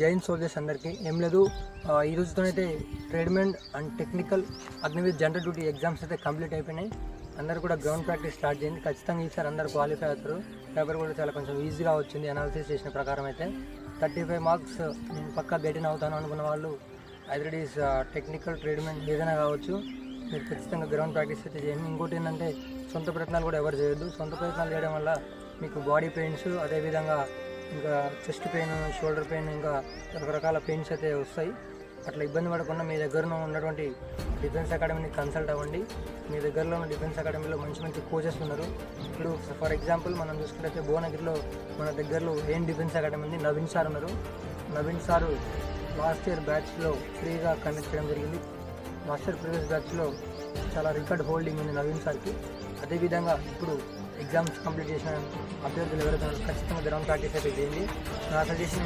Jain soldiers అందరికీ ఏం లేదు. ఈ రోజుతోనైతే tradesmen and technical Agniveer general duty exams అయితే కంప్లీట్ అయిపోయినాయి. అందరూ కూడా గ్రౌండ్ ప్రాక్టీస్ స్టార్ట్ చేయండి. ఖచ్చితంగా ఈసారి అందరూ క్వాలిఫై అవుతారు. పేపర్ కూడా చాలా కొంచెం ఈజీగా వచ్చింది. అనాలిసిస్ చేసిన ప్రకారం అయితే 35 మార్క్స్ నేను పక్కా గెటిన్ అవుతాను అనుకున్న వాళ్ళు ఐదర్ ఈస్ టెక్నికల్ ట్రేడ్మెన్ ఏదైనా కావచ్చు, మీరు ఖచ్చితంగా గ్రౌండ్ ప్రాక్టీస్ అయితే చేయండి. ఇంకోటి ఏంటంటే సొంత ప్రయత్నాలు కూడా ఎవరు చేయొద్దు. సొంత ప్రయత్నాలు చేయడం వల్ల మీకు బాడీ పెయిన్స్, అదేవిధంగా ఇంకా చెస్ట్ పెయిన్, షోల్డర్ పెయిన్, ఇంకా రకరకాల పెయిన్స్ అయితే వస్తాయి. అట్లా ఇబ్బంది పడకుండా మీ దగ్గర ఉన్నటువంటి డిఫెన్స్ అకాడమీని కన్సల్ట్ అవ్వండి. మీ దగ్గరలో ఉన్న డిఫెన్స్ అకాడమీలో మంచి మంచి కోచెస్ ఉన్నారు. ఇప్పుడు ఫర్ ఎగ్జాంపుల్ మనం చూసుకుంటే భువనగిరిలో మన దగ్గరలో ఏం డిఫెన్స్ అకాడమీ ఉంది, నవీన్ సార్ ఉన్నారు. నవీన్ సారు లాస్ట్ ఇయర్ బ్యాచ్లో ఫ్రీగా కండక్ట్ చేయడం జరిగింది. లాస్ట్ ఇయర్ ప్రీవియస్ బ్యాచ్లో చాలా రికార్డ్ హోల్డింగ్ ఉంది నవీన్ సార్కి. అదేవిధంగా ఇప్పుడు ఎగ్జామ్స్ కంప్లీట్ చేసిన అభ్యర్థులు ఎవరైతే ఖచ్చితంగా గ్రౌండ్ ప్రాక్టీస్ అయితే చేయండి. నా సజెషన్